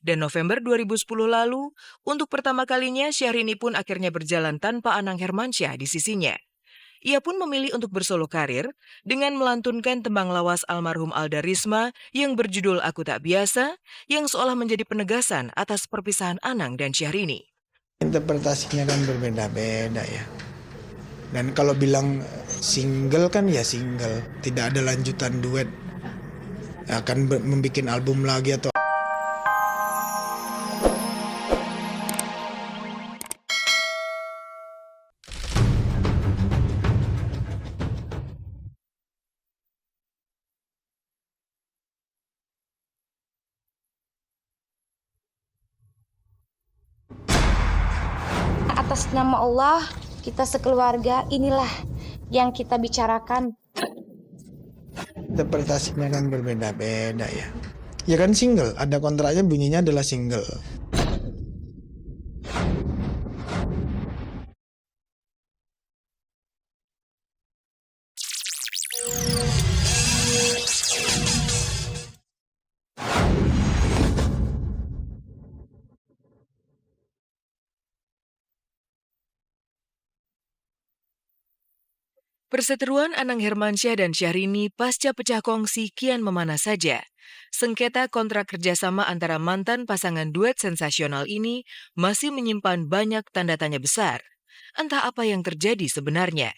Dan November 2010 lalu, untuk pertama kalinya Syahrini pun akhirnya berjalan tanpa Anang Hermansyah di sisinya. Ia pun memilih untuk bersolo karir dengan melantunkan tembang lawas almarhum Alda Risma yang berjudul Aku Tak Biasa, yang seolah menjadi penegasan atas perpisahan Anang dan Syahrini. Interpretasinya kan berbeda-beda ya. Dan kalau bilang single kan ya single, tidak ada lanjutan duet. Akan membuat album lagi atau atas nama Allah, kita sekeluarga, inilah yang kita bicarakan. interpretasinya kan berbeda-beda ya. Ya kan single, ada kontraknya bunyinya adalah single. Perseteruan Anang Hermansyah dan Syahrini pasca pecah kongsi kian memanas saja. Sengketa kontrak kerjasama antara mantan pasangan duet sensasional ini masih menyimpan banyak tanda tanya besar. Entah apa yang terjadi sebenarnya.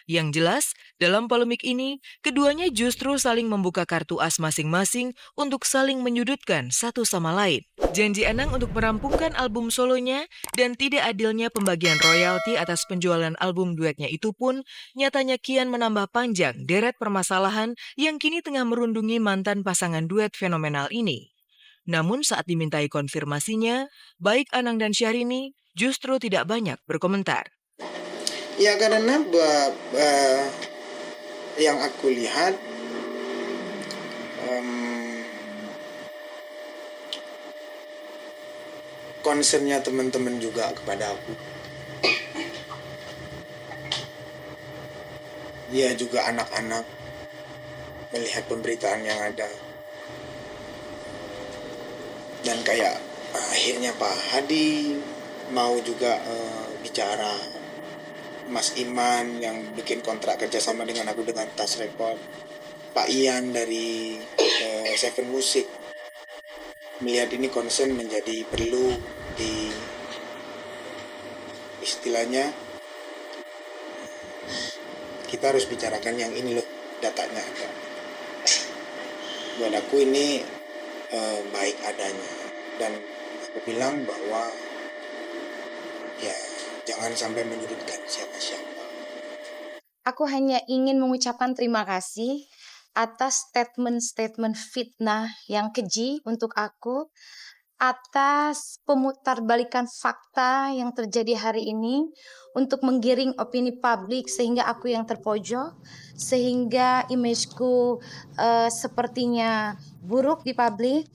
Yang jelas, dalam polemik ini, keduanya justru saling membuka kartu as masing-masing untuk saling menyudutkan satu sama lain. Janji Anang untuk merampungkan album solonya dan tidak adilnya pembagian royalti atas penjualan album duetnya itu pun nyatanya kian menambah panjang deret permasalahan yang kini tengah merundungi mantan pasangan duet fenomenal ini. Namun saat dimintai konfirmasinya, baik Anang dan Syahrini justru tidak banyak berkomentar. Ya karena yang aku lihat concernnya teman-teman juga kepada aku. Dia juga anak-anak melihat pemberitaan yang ada. Dan kayak akhirnya Pak Hadi mau juga bicara. Mas Iman yang bikin kontrak kerjasama dengan aku dengan Tas Record. Pak Ian dari Seven Music. Melihat ini concern menjadi perlu di istilahnya kita harus bicarakan yang ini loh, datanya ada. Buat aku ini baik adanya, dan aku bilang bahwa ya jangan sampai menyudutkan siapa-siapa. Aku hanya ingin mengucapkan terima kasih atas statement-statement fitnah yang keji untuk aku, atas pemutarbalikan fakta yang terjadi hari ini untuk menggiring opini publik sehingga aku yang terpojok, sehingga imageku sepertinya buruk di publik.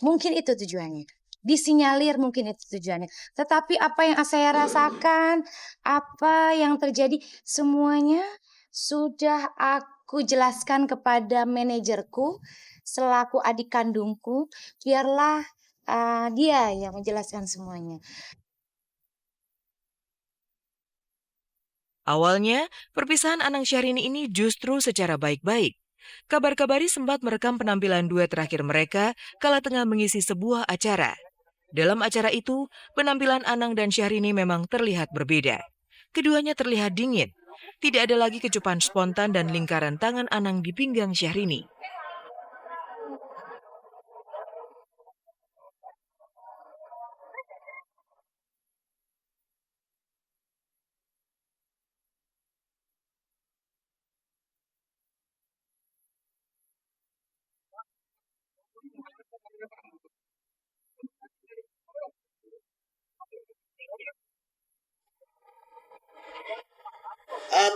Mungkin itu tujuannya. Disinyalir mungkin itu tujuannya. Tetapi apa yang saya rasakan, apa yang terjadi, semuanya sudah aku jelaskan kepada manajerku selaku adik kandungku. Biarlah dia yang menjelaskan semuanya. Awalnya, perpisahan Anang Syahrini ini justru secara baik-baik. Kabar-kabari sempat merekam penampilan duet terakhir mereka kala tengah mengisi sebuah acara. Dalam acara itu, penampilan Anang dan Syahrini memang terlihat berbeda. Keduanya terlihat dingin. Tidak ada lagi kecupan spontan dan lingkaran tangan Anang di pinggang Syahrini.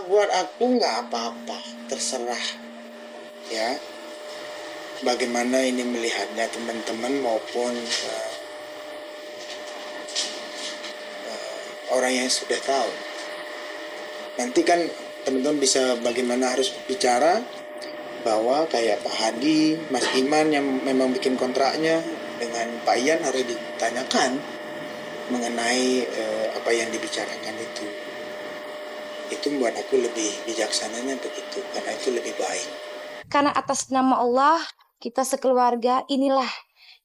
Buat aku nggak apa-apa, terserah ya bagaimana ini melihatnya teman-teman maupun orang yang sudah tahu. Nanti kan teman-teman bisa bagaimana harus bicara bahwa kayak Pak Hadi, Mas Iman yang memang bikin kontraknya, dengan Pak Ian harus ditanyakan mengenai apa yang dibicarakan itu. Itu membuat aku lebih bijaksananya begitu, karena itu lebih baik. Karena atas nama Allah, kita sekeluarga inilah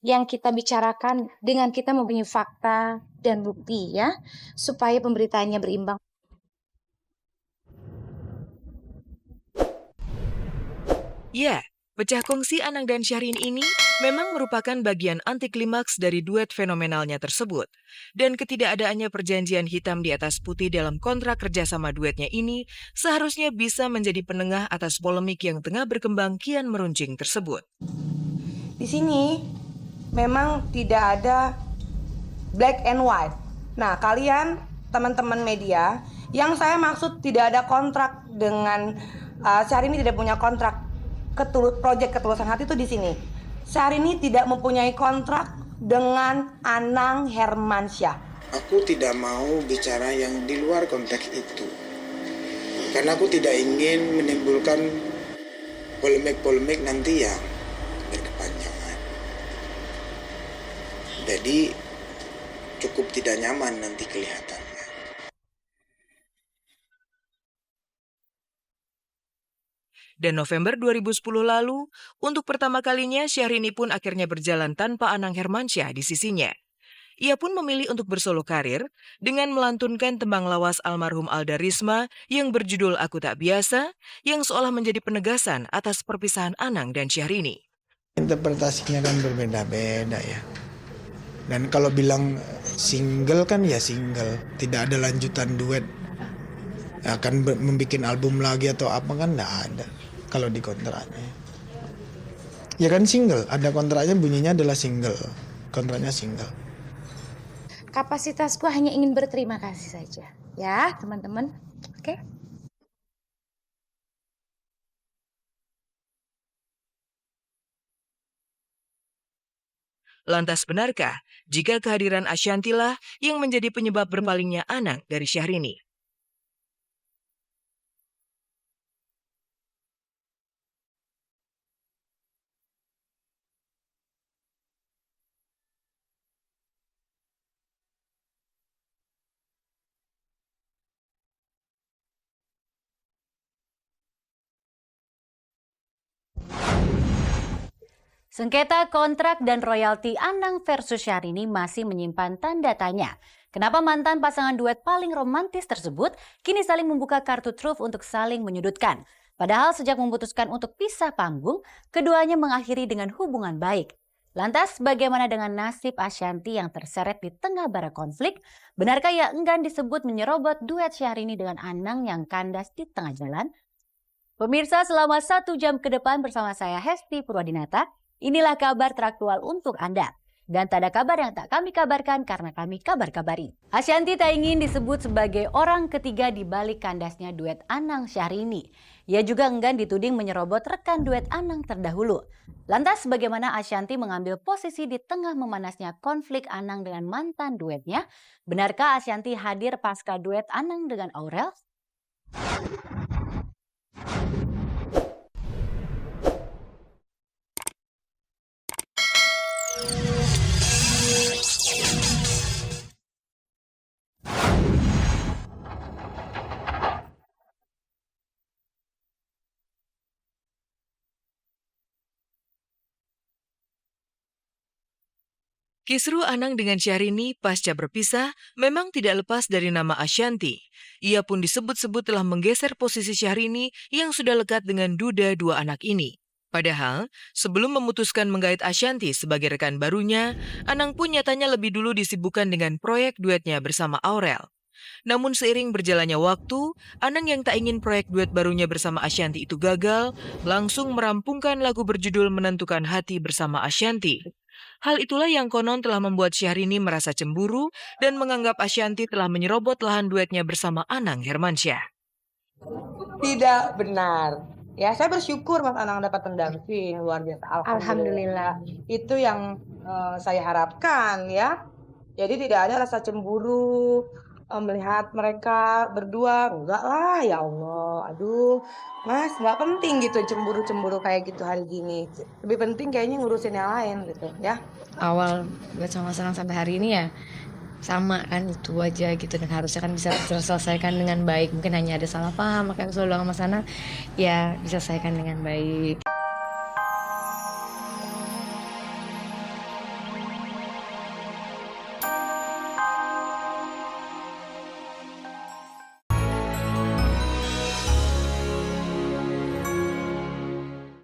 yang kita bicarakan dengan kita mempunyai fakta dan bukti ya, supaya pemberitaannya berimbang. Ya, pecah kongsi Anang dan Syahrini ini memang merupakan bagian anti klimaks dari duet fenomenalnya tersebut. Dan ketidakadaannya perjanjian hitam di atas putih dalam kontrak kerjasama duetnya ini seharusnya bisa menjadi penengah atas polemik yang tengah berkembang kian meruncing tersebut. Di sini memang tidak ada black and white. Nah, kalian teman-teman media, yang saya maksud tidak ada kontrak dengan Syahrini tidak punya kontrak proyek Ketulusan Hati itu di sini. Syahrini tidak mempunyai kontrak dengan Anang Hermansyah. Aku tidak mau bicara yang di luar konteks itu, karena aku tidak ingin menimbulkan polemik-polemik nanti yang berkepanjangan. Jadi cukup tidak nyaman nanti kelihatannya. Dan November 2010 lalu, untuk pertama kalinya Syahrini pun akhirnya berjalan tanpa Anang Hermansyah di sisinya. Ia pun memilih untuk bersolo karir dengan melantunkan tembang lawas almarhum Alda Risma yang berjudul Aku Tak Biasa, yang seolah menjadi penegasan atas perpisahan Anang dan Syahrini. Interpretasinya kan berbeda-beda ya. Dan kalau bilang single kan ya single, tidak ada lanjutan duet. Akan membuat album lagi atau apa kan enggak ada kalau di kontraknya. Ya kan single, ada kontraknya bunyinya adalah single. Kontraknya single. Kapasitasku hanya ingin berterima kasih saja. Ya, teman-teman. Oke? Lantas benarkah jika kehadiran Ashantilah yang menjadi penyebab berpalingnya Anang dari Syahrini? Sengketa kontrak dan royalti Anang versus Syahrini masih menyimpan tanda tanya. Kenapa mantan pasangan duet paling romantis tersebut kini saling membuka kartu truf untuk saling menyudutkan? Padahal sejak memutuskan untuk pisah panggung, keduanya mengakhiri dengan hubungan baik. Lantas bagaimana dengan nasib Ashanti yang terseret di tengah bara konflik? Benarkah ia enggan disebut menyerobot duet Syahrini dengan Anang yang kandas di tengah jalan? Pemirsa, selama 1 jam ke depan bersama saya Hesti Purwadinata, inilah kabar teraktual untuk Anda. Dan tak ada kabar yang tak kami kabarkan karena kami kabar-kabari. Ashanti tak ingin disebut sebagai orang ketiga di balik kandasnya duet Anang Syahrini. Ia juga enggan dituding menyerobot rekan duet Anang terdahulu. Lantas bagaimana Ashanti mengambil posisi di tengah memanasnya konflik Anang dengan mantan duetnya? Benarkah Ashanti hadir pasca duet Anang dengan Aurel? Kisru Anang dengan Syahrini pasca berpisah memang tidak lepas dari nama Ashanti. Ia pun disebut-sebut telah menggeser posisi Syahrini yang sudah lekat dengan duda 2 anak ini. Padahal, sebelum memutuskan menggait Ashanti sebagai rekan barunya, Anang pun nyatanya lebih dulu disibukkan dengan proyek duetnya bersama Aurel. Namun seiring berjalannya waktu, Anang yang tak ingin proyek duet barunya bersama Ashanti itu gagal, langsung merampungkan lagu berjudul Menentukan Hati bersama Ashanti. Hal itulah yang konon telah membuat Syahrini merasa cemburu dan menganggap Ashanti telah menyerobot lahan duetnya bersama Anang Hermansyah. Tidak benar. Ya, saya bersyukur Mas Anang dapat pendamping luar biasa. Alhamdulillah. Itu yang saya harapkan ya. Jadi tidak ada rasa cemburu melihat mereka berdua. Enggak lah, ya Allah. Aduh, Mas, nggak penting gitu cemburu-cemburu kayak gitu hari gini. Lebih penting kayaknya ngurusin yang lain gitu ya. Awal buat sama senang sampai hari ini ya sama kan, itu aja gitu, dan harusnya kan bisa terselesaikan dengan baik. Mungkin hanya ada salah paham, makanya aku selalu bilang sama sana ya diselesaikan dengan baik.